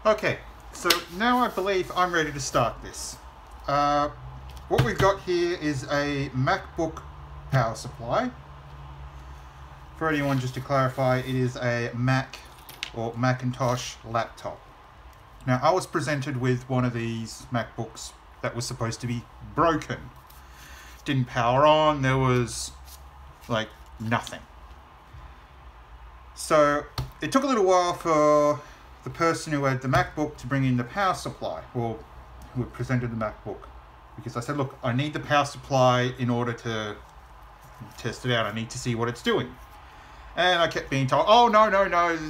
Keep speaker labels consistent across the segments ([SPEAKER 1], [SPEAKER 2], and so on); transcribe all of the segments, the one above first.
[SPEAKER 1] Okay, so now I believe I'm ready to start this. What we've got here is a MacBook power supply. For anyone, just to clarify, it is a Mac or Macintosh laptop. Now, I was presented with one of these MacBooks that was supposed to be broken. Didn't power on, there was like nothing. So it took a little while for the person who had the MacBook to bring in the power supply, or who had presented the MacBook, because I said, look, I need the power supply in order to test it out. I need to see what it's doing. And I kept being told, oh, no,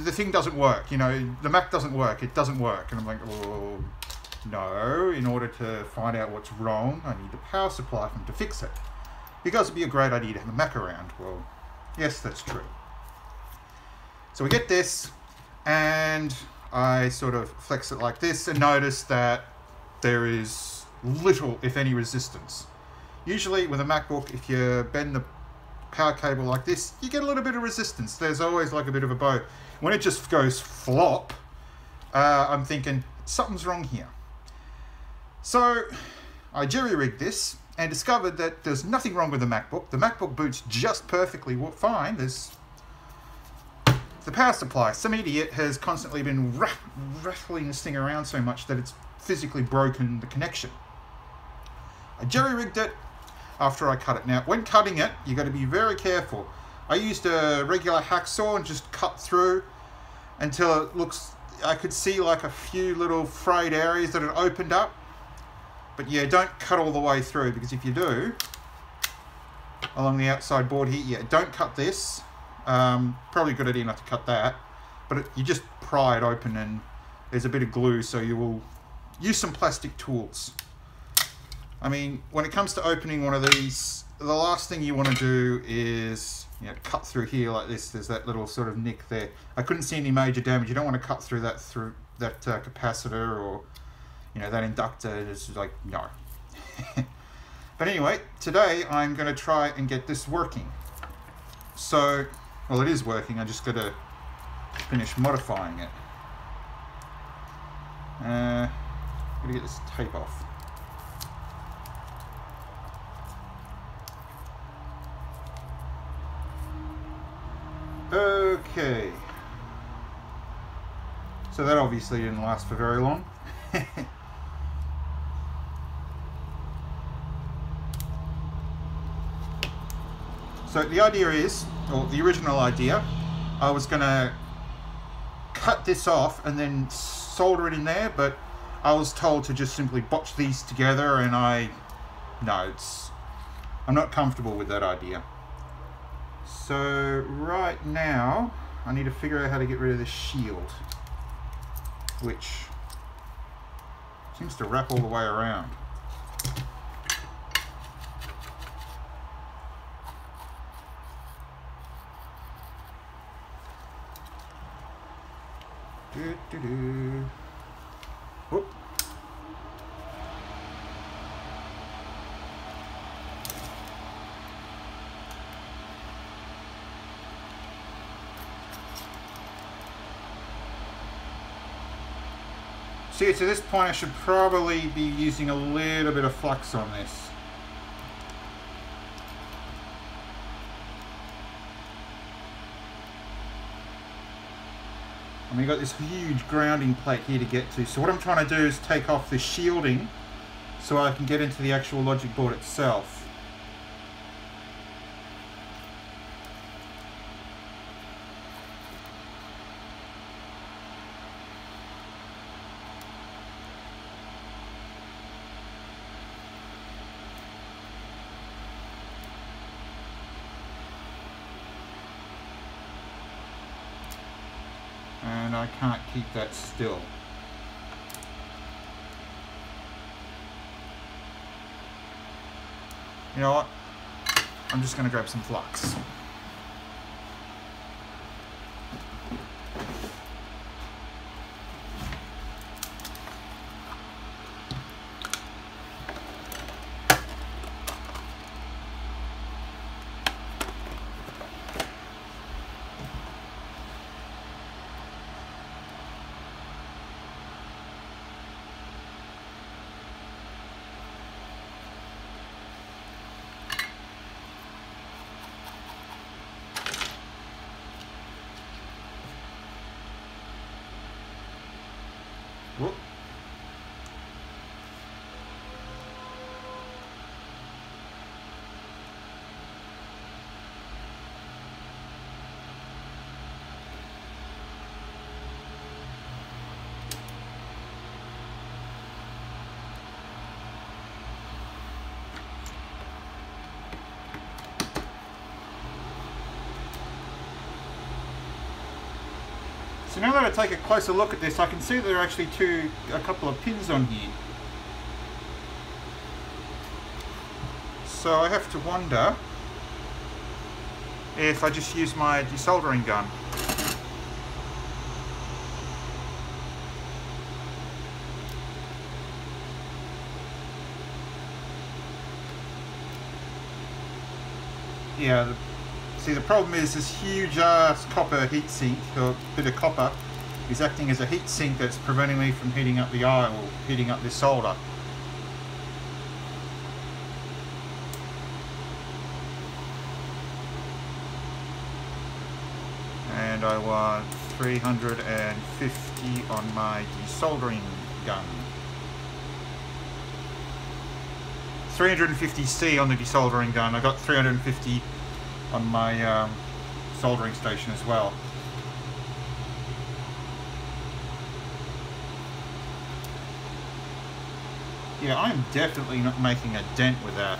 [SPEAKER 1] the thing doesn't work. You know, the Mac doesn't work. It doesn't work. And I'm like, oh, no. In order to find out what's wrong, I need the power supply from to fix it. Because it'd be a great idea to have a Mac around. Well, yes, that's true. So we get this, and I sort of flex it like this and notice that there is little, if any, resistance. Usually with a MacBook, if you bend the power cable like this, you get a little bit of resistance. There's always like a bit of a bow. When it just goes flop, I'm thinking something's wrong here. So I jerry-rigged this and discovered that there's nothing wrong with the MacBook. The MacBook boots just perfectly fine. There's the power supply. Some idiot has constantly been rattling this thing around so much that it's physically broken the connection. I jerry-rigged it after I cut it. Now, when cutting it, you got to be very careful. I used a regular hacksaw and just cut through until it looks, I could see like a few little frayed areas that had opened up. But yeah, don't cut all the way through, because if you do, along the outside board here, yeah, don't cut this. Probably a good idea not to cut that, but you just pry it open and there's a bit of glue, so you will use some plastic tools. I mean, when it comes to opening one of these, the last thing you want to do is, you know, cut through here like this. There's that little sort of nick there. I couldn't see any major damage. You don't want to cut through that capacitor or, you know, that inductor. It's like, no. But anyway, today I'm going to try and get this working. So, well, it is working. I just got to finish modifying it. Got to get this tape off. Okay. So that obviously didn't last for very long. So the idea is, or the original idea, I was going to cut this off and then solder it in there, but I was told to just simply botch these together, and I'm not comfortable with that idea. So right now, I need to figure out how to get rid of this shield, which seems to wrap all the way around. Whoop. See, to this point I should probably be using a little bit of flux on this. And we've got this huge grounding plate here to get to. So what I'm trying to do is take off this shielding so I can get into the actual logic board itself. And I can't keep that still. You know what? I'm just going to grab some flux. Whoop. So now that I take a closer look at this, I can see there are actually a couple of pins on here. So I have to wonder if I just use my desoldering gun. Yeah, see, the problem is this huge copper heatsink, or bit of copper, is acting as a heat sink that's preventing me from heating up the iron or heating up this solder. And I want 350 on my desoldering gun. 350C on the desoldering gun. I got 350 on my soldering station as well. Yeah, I'm definitely not making a dent with that.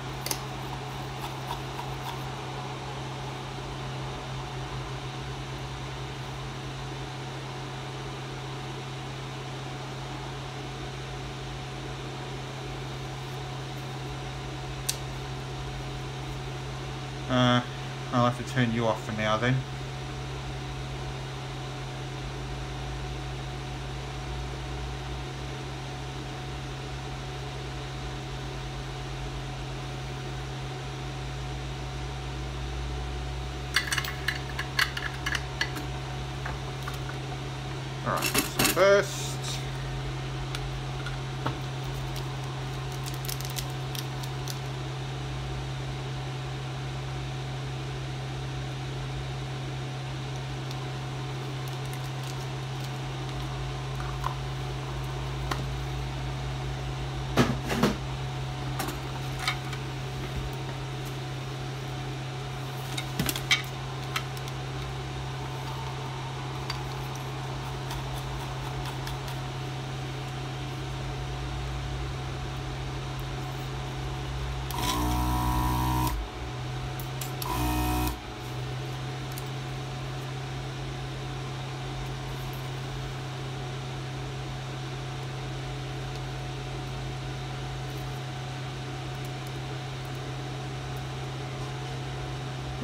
[SPEAKER 1] I'll have to turn you off for now then. Alright, so first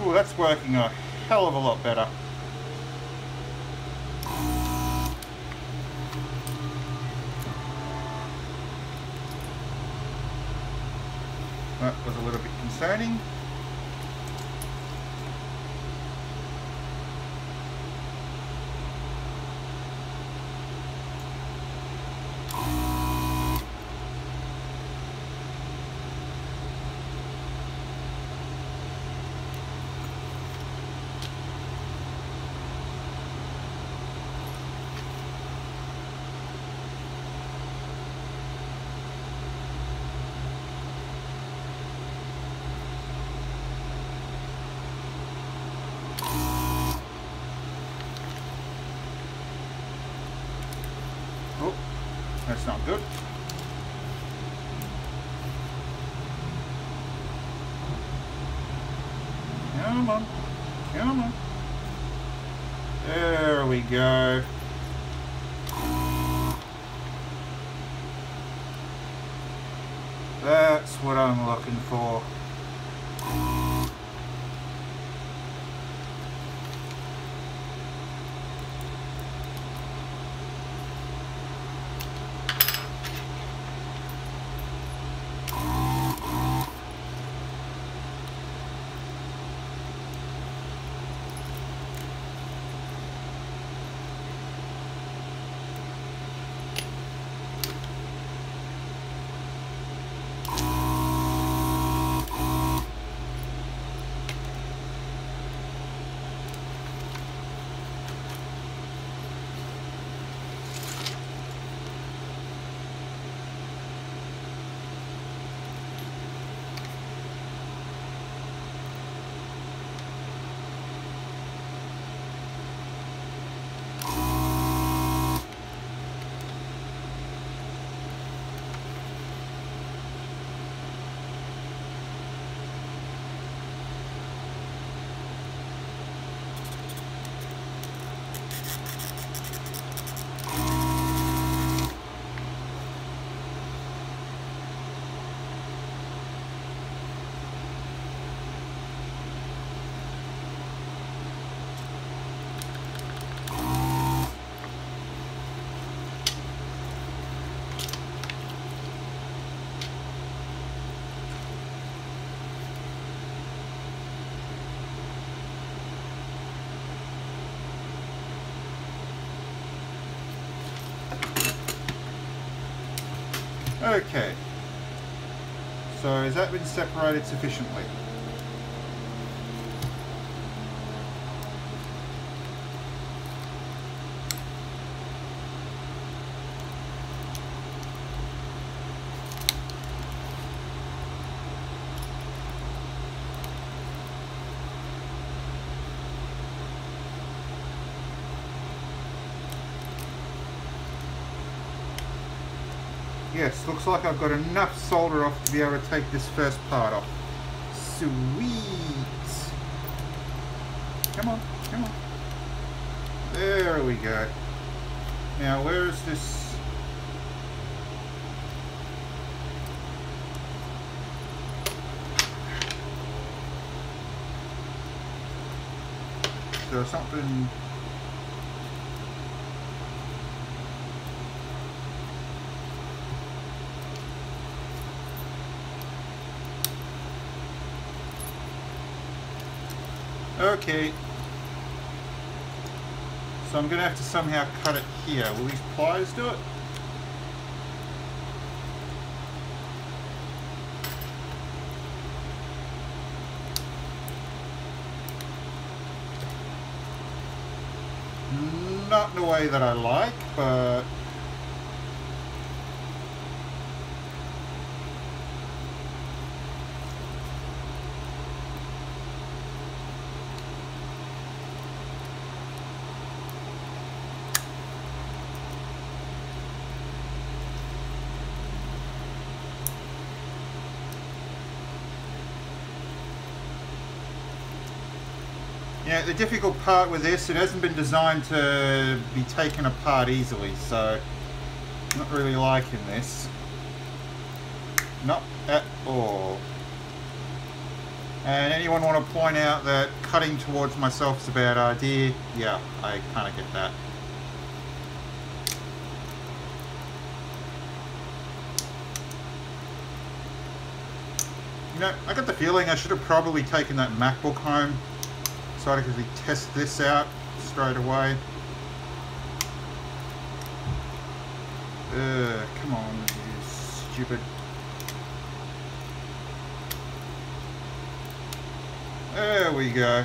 [SPEAKER 1] ooh, that's working a hell of a lot better. That was a little bit concerning. Oh, that's not good. Come on, come on. There we go. That's what I'm looking for. Okay. So has that been separated sufficiently? Yes, looks like I've got enough solder off to be able to take this first part off. Sweet! Come on, come on. There we go. Now, where is this? Is there something? Okay. So I'm going to have to somehow cut it here. Will these pliers do it? Not in the way that I like, but... Yeah, the difficult part with this, it hasn't been designed to be taken apart easily, so I'm not really liking this. Not at all. And anyone want to point out that cutting towards myself is a bad idea? Yeah, I kind of get that. You know, I got the feeling I should have probably taken that MacBook home so I could test this out straight away. Come on, you stupid. There we go.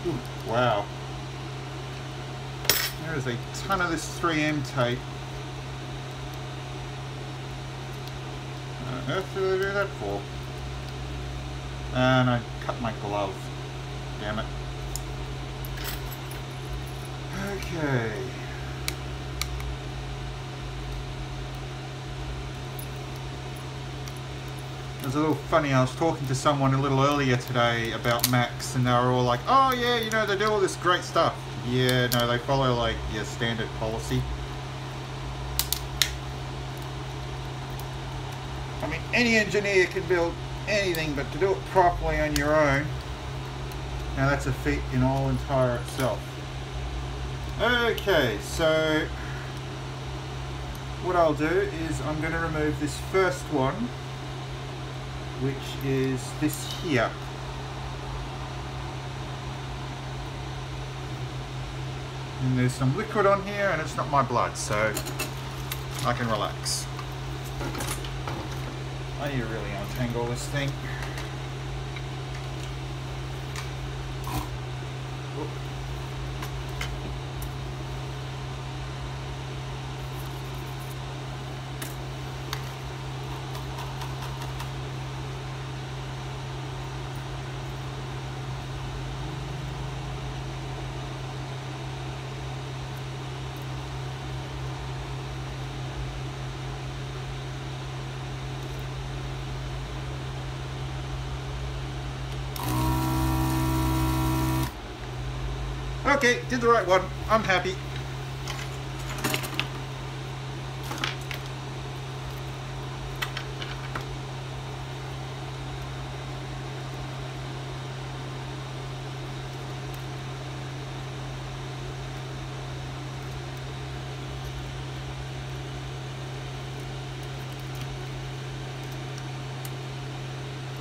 [SPEAKER 1] Ooh, wow. There is a ton of this 3M tape. What on earth did I do that for? And I cut my glove. Damn it. Okay. It was a little funny, I was talking to someone a little earlier today about Macs and they were all like, oh yeah, you know, they do all this great stuff. Yeah, no, they follow like your standard policy. I mean, any engineer can build anything, but to do it properly on your own, now that's a feat in all entire itself. Okay, so what I'll do is I'm going to remove this first one, which is this here. And there's some liquid on here and it's not my blood, so I can relax. I need to really untangle this thing. Okay, did the right one. I'm happy.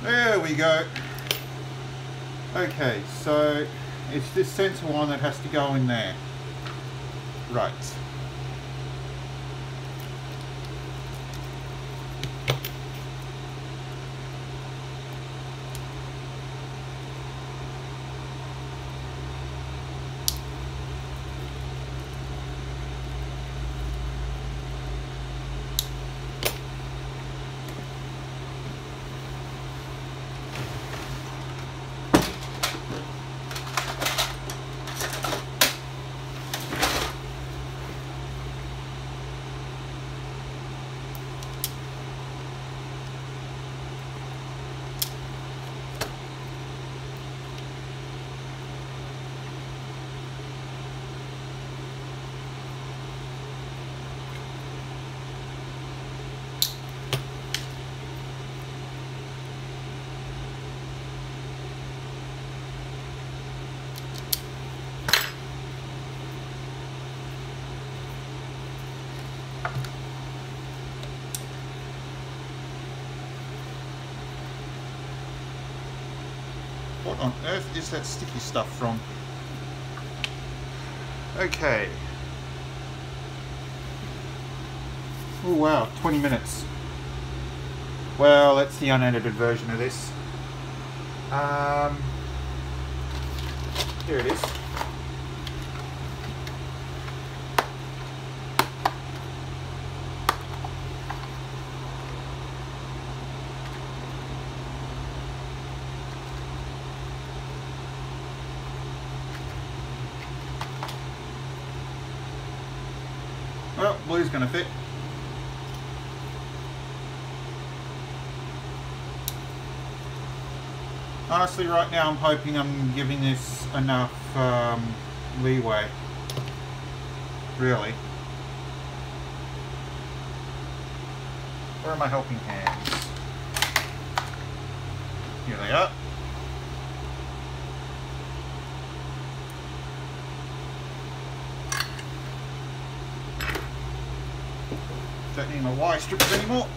[SPEAKER 1] There we go. Okay, so it's this sensor one that has to go in there. Right. What on earth is that sticky stuff from? Okay. Oh wow, 20 minutes. Well, that's the unedited version of this. Here it is. Well, blue's gonna fit. Honestly, right now I'm hoping I'm giving this enough leeway. Really. Where are my helping hands? Here they are. Don't need my wire strips anymore.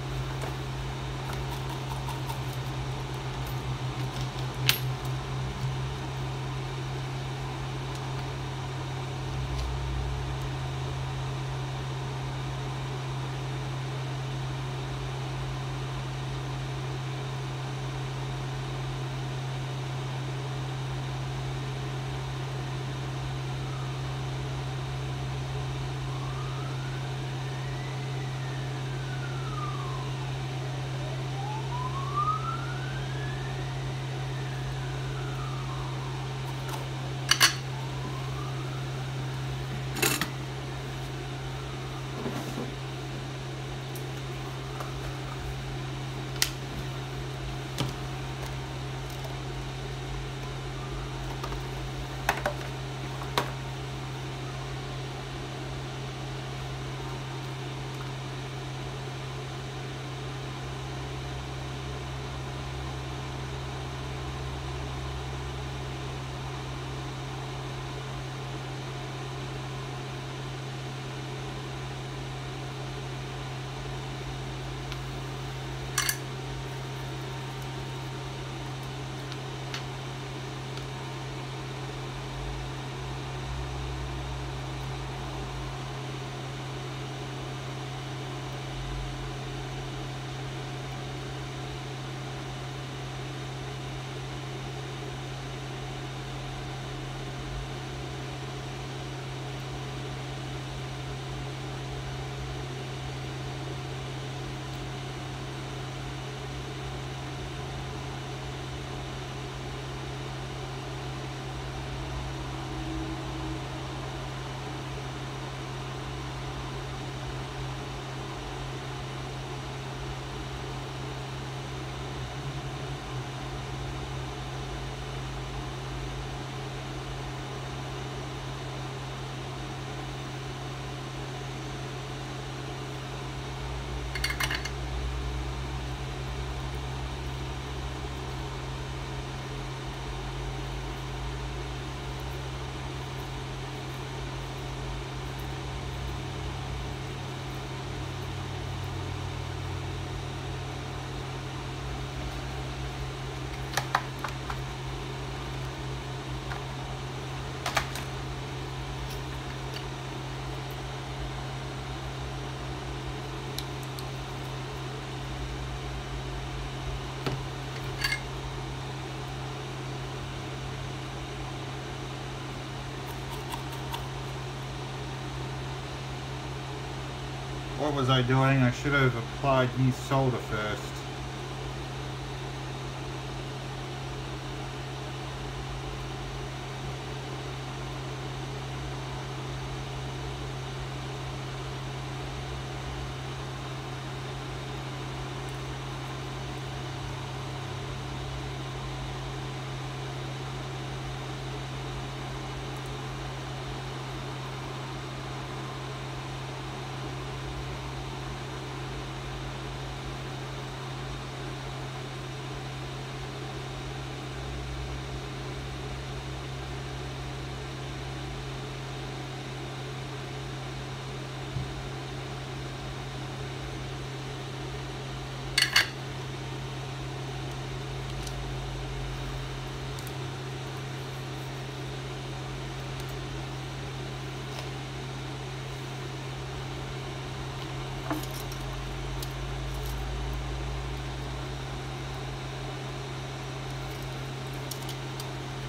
[SPEAKER 1] What was I doing? I should have applied new solder first.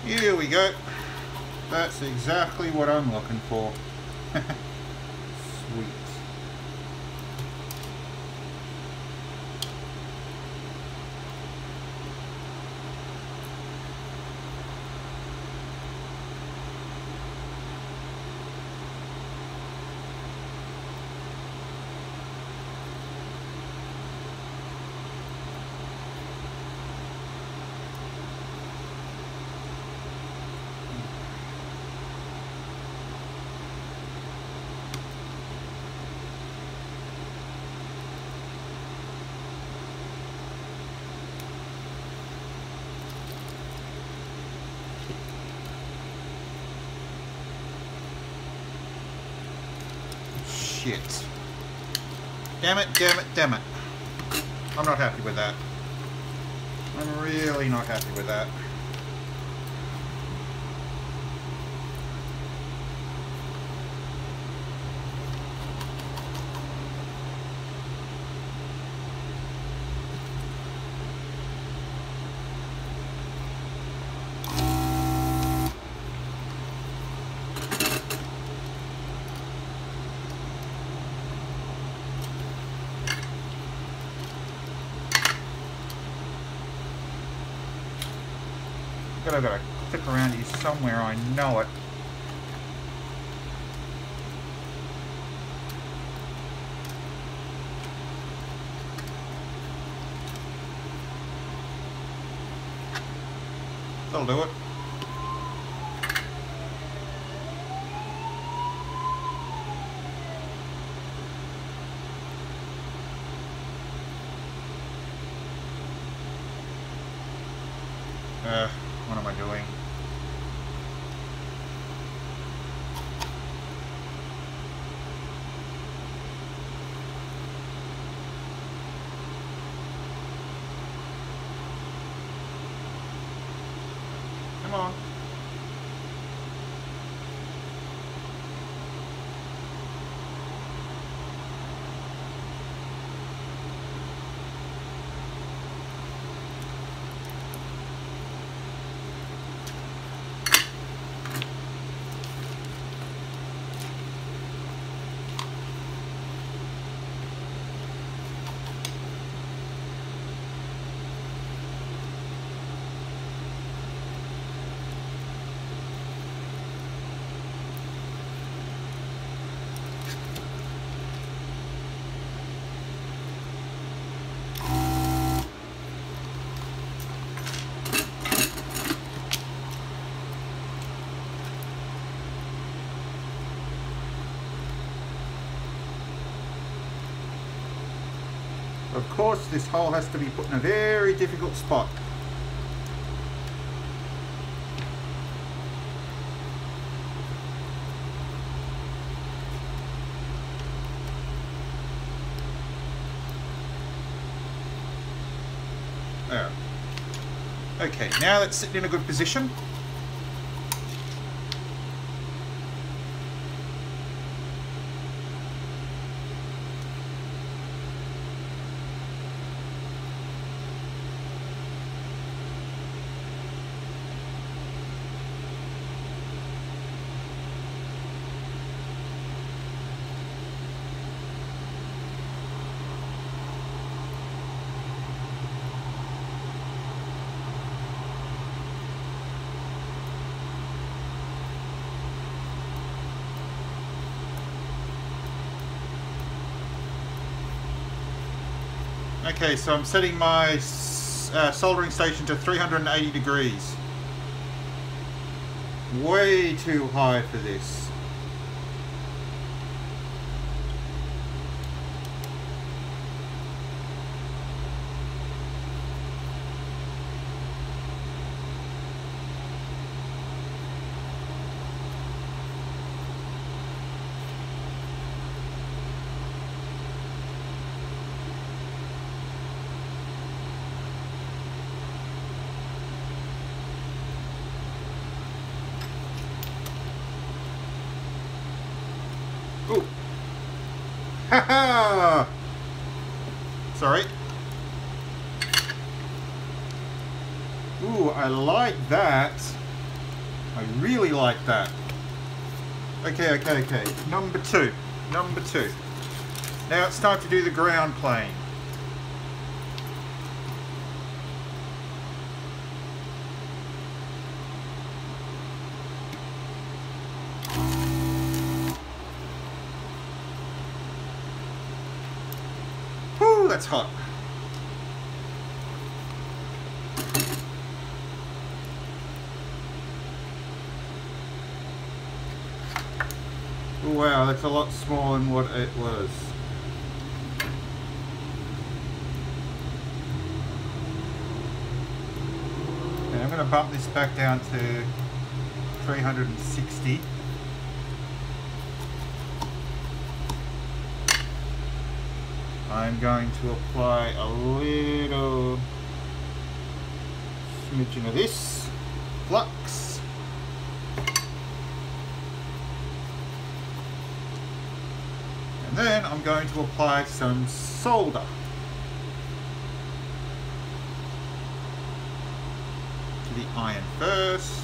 [SPEAKER 1] Here we go. That's exactly what I'm looking for. Sweet. Shit. Damn it, damn it, damn it. I'm not happy with that. I'm really not happy with that. I've got to click around here somewhere, I know it. That'll do it. What am I doing? Come on. Of course, this hole has to be put in a very difficult spot. There. Okay, now let's sit in a good position. Okay, so I'm setting my soldering station to 380 degrees. Way too high for this. Ooh. Haha! Sorry. Ooh, I like that. I really like that. Okay. Number two. Now it's time to do the ground plane. Whew, that's hot. Wow, that's a lot smaller than what it was. Okay, I'm going to bump this back down to 360. I'm going to apply a little smidgen of this flux. And then I'm going to apply some solder. To the iron first.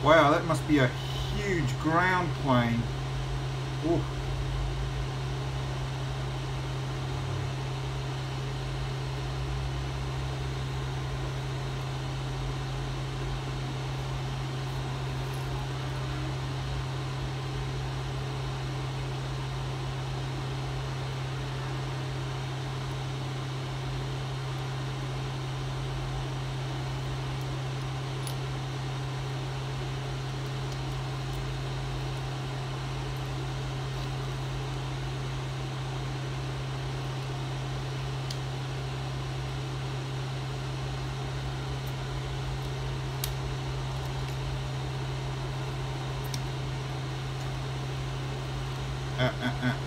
[SPEAKER 1] Wow, that must be a huge ground plane. Ooh.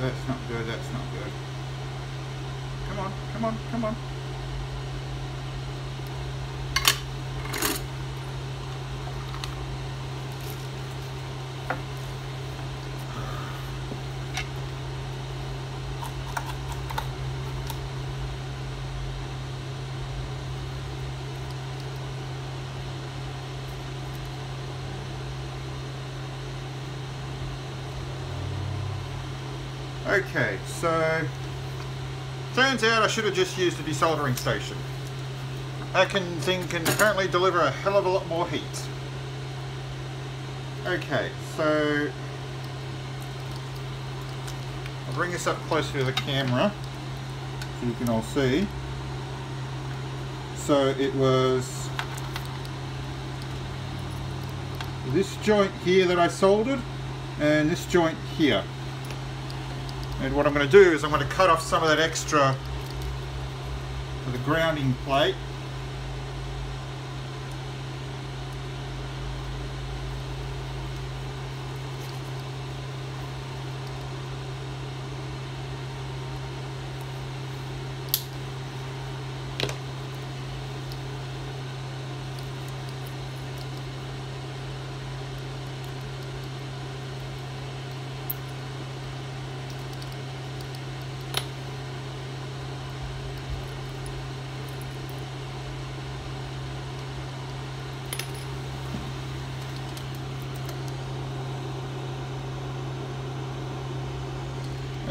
[SPEAKER 1] That's not good, that's not good. Come on, come on, come on. Okay, so turns out I should have just used a desoldering station. That thing can apparently deliver a hell of a lot more heat. Okay, so I'll bring this up closer to the camera so you can all see. So it was this joint here that I soldered and this joint here. And what I'm going to do is I'm going to cut off some of that extra for the grounding plate.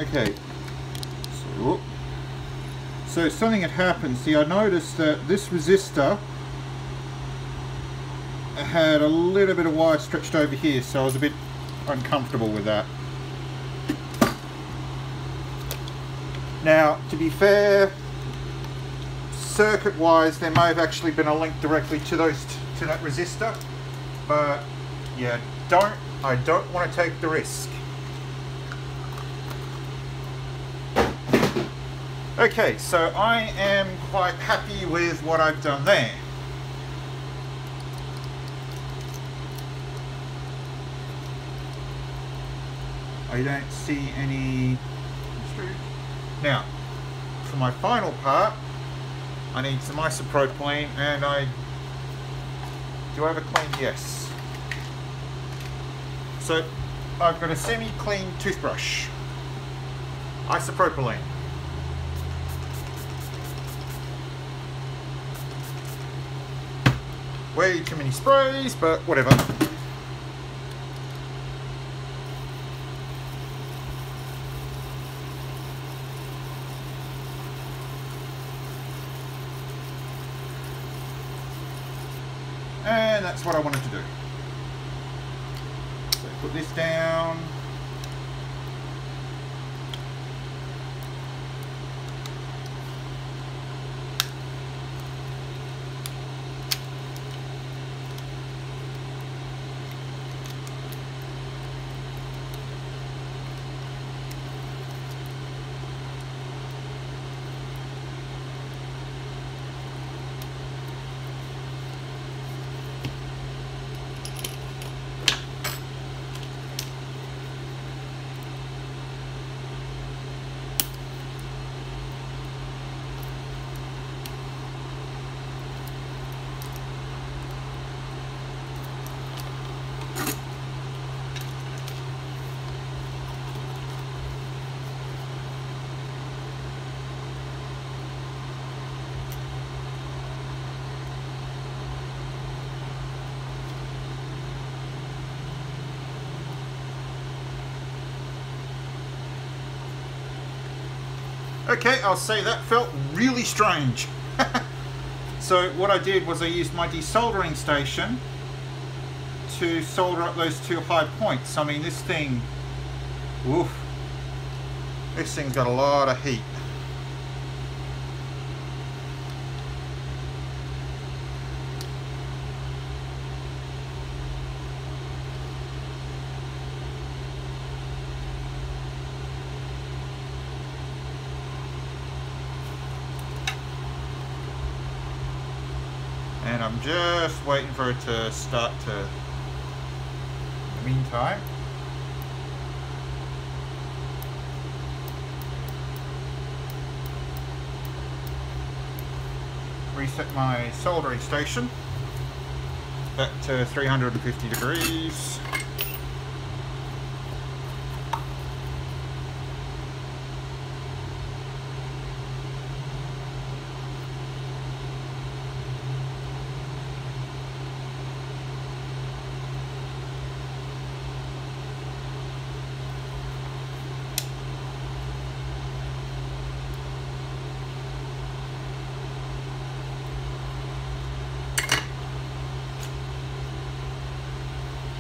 [SPEAKER 1] Okay, so something had happened. See, I noticed that this resistor had a little bit of wire stretched over here, so I was a bit uncomfortable with that. Now, to be fair, circuit-wise, there may have actually been a link directly to that resistor, but yeah, I don't want to take the risk. Okay, so I am quite happy with what I've done there. I don't see any. Now, for my final part, I need some isopropylene, and do I have a clean? Yes. So I've got a semi-clean toothbrush, isopropylene. Way too many sprays, but whatever. And that's what I wanted to do. So put this down. Okay, I'll say that felt really strange. So what I did was I used my desoldering station to solder up those two high points. I mean, this thing, oof, this thing's got a lot of heat. And I'm just waiting for it to start to, in the meantime. Reset my soldering station back to 350 degrees.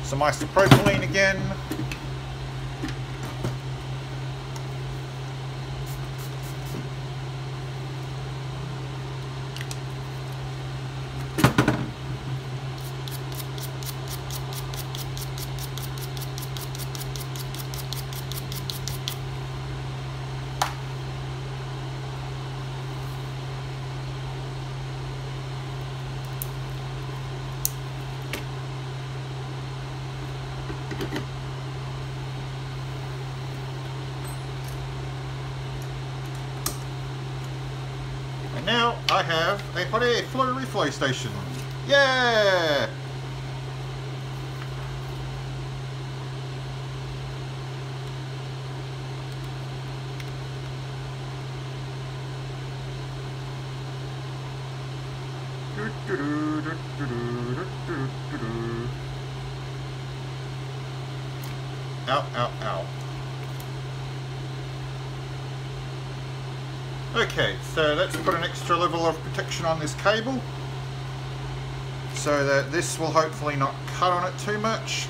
[SPEAKER 1] Some isopropylene again. And now I have a hot air flow reflow station. Yeah! Ow, ow, ow. Okay, so let's put an extra level of protection on this cable so that this will hopefully not cut on it too much.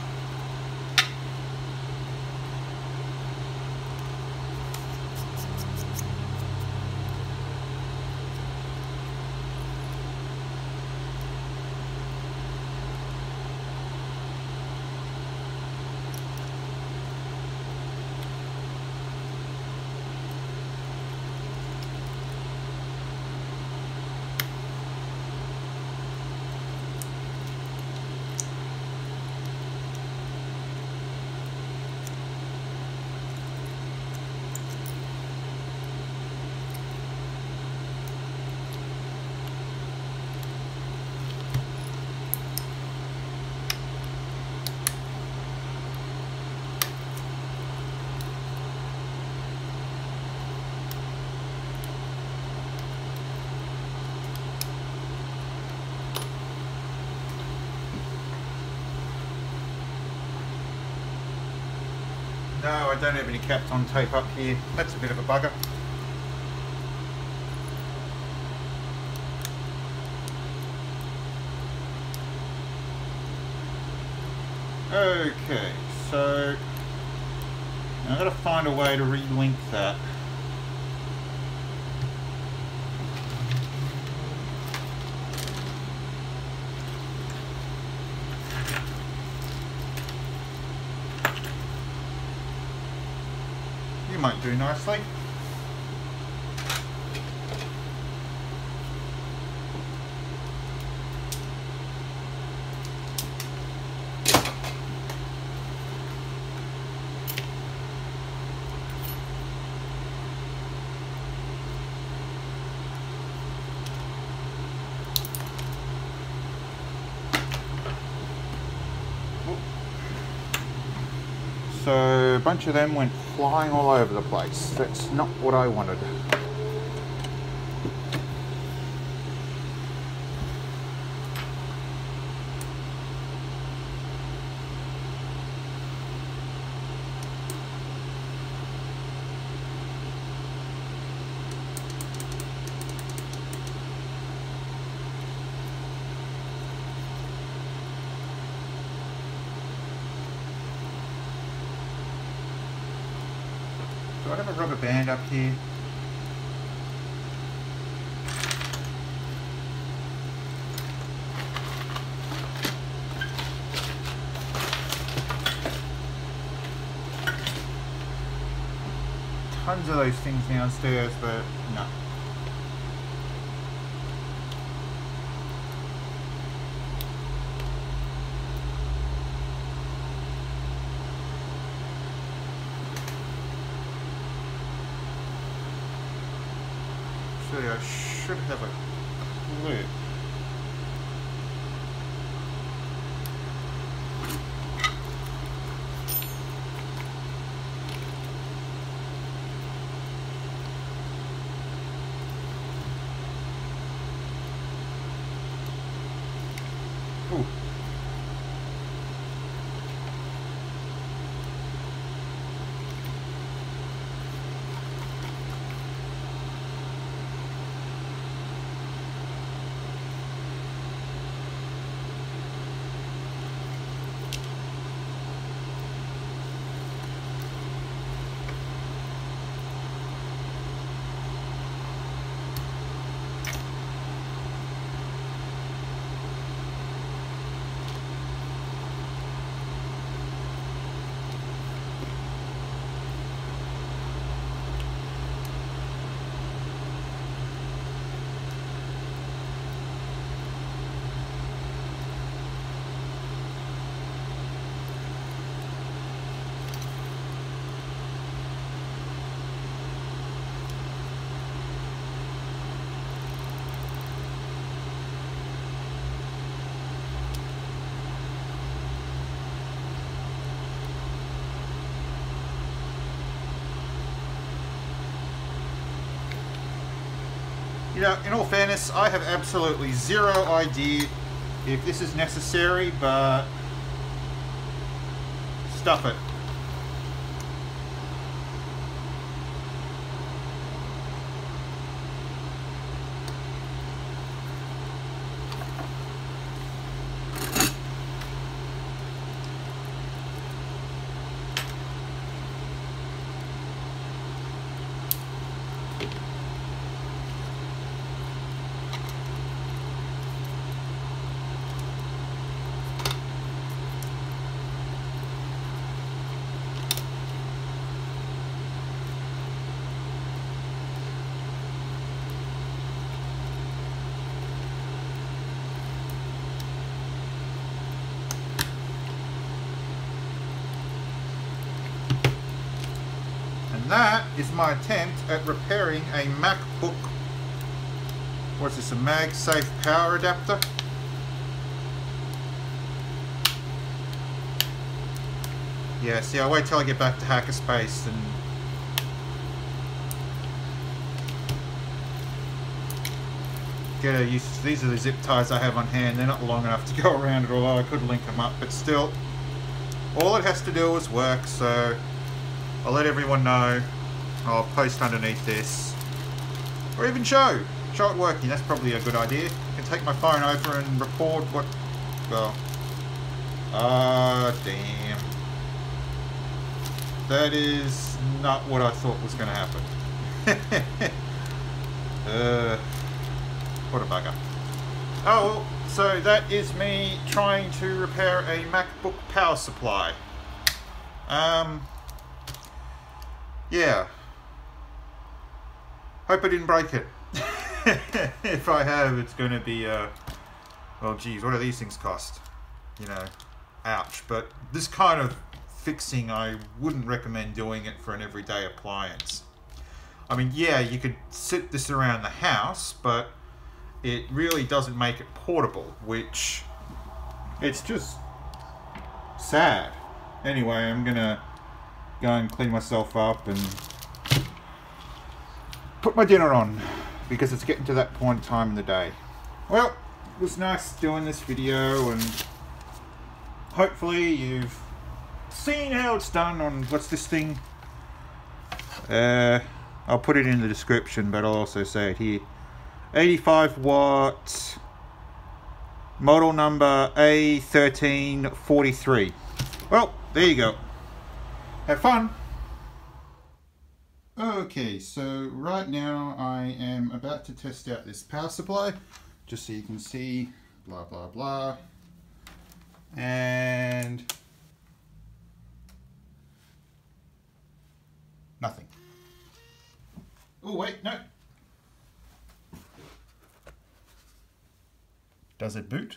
[SPEAKER 1] No, I don't have any Kapton tape up here. That's a bit of a bugger. Okay, so I've got to find a way to relink that. Might do nicely. So a bunch of them went flying all over the place. That's not what I wanted. Do I have a rubber band up here? Tons of those things downstairs, but no. I should have a clip. Ooh. You know, in all fairness, I have absolutely zero idea if this is necessary, but stuff it. That is my attempt at repairing a Macbook. What's this, a MagSafe power adapter? Yeah, see, I'll wait till I get back to hackerspace and get a use. These are the zip ties I have on hand. They're not long enough to go around it, although I could link them up, but still, all it has to do is work, so I'll let everyone know. I'll post underneath this, or even show it working. That's probably a good idea. I can take my phone over and record what, well, damn. That is not what I thought was going to happen. What a bugger. Oh, so that is me trying to repair a MacBook power supply. Yeah. Hope I didn't break it. If I have, it's going to be, well, geez, what do these things cost? You know, ouch. But this kind of fixing, I wouldn't recommend doing it for an everyday appliance. I mean, yeah, you could sit this around the house, but it really doesn't make it portable, which, it's just sad. Anyway, I'm going to go and clean myself up and put my dinner on, because it's getting to that point in time in the day. Well, it was nice doing this video, and hopefully you've seen how it's done on, what's this thing? I'll put it in the description, but I'll also say it here. 85 watt, model number A1343. Well, there you go. Have fun. Okay, so right now I am about to test out this power supply, just so you can see, blah blah blah, and nothing. Oh wait, no. Does it boot?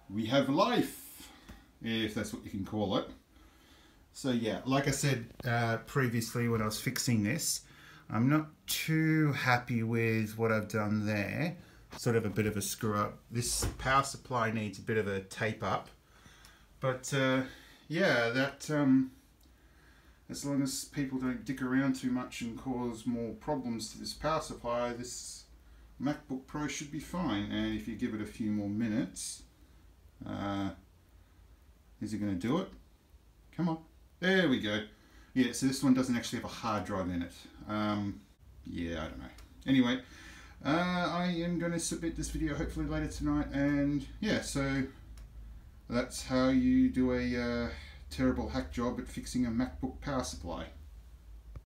[SPEAKER 1] We have life, if that's what you can call it. So yeah, like I said previously when I was fixing this, I'm not too happy with what I've done there. Sort of a bit of a screw up. This power supply needs a bit of a tape up. But yeah, that as long as people don't dick around too much and cause more problems to this power supply, this MacBook Pro should be fine. And if you give it a few more minutes, is it going to do it? Come on. There we go. Yeah, so this one doesn't actually have a hard drive in it. Yeah, I don't know. Anyway, I am going to submit this video hopefully later tonight, and yeah, so that's how you do a terrible hack job at fixing a MacBook power supply.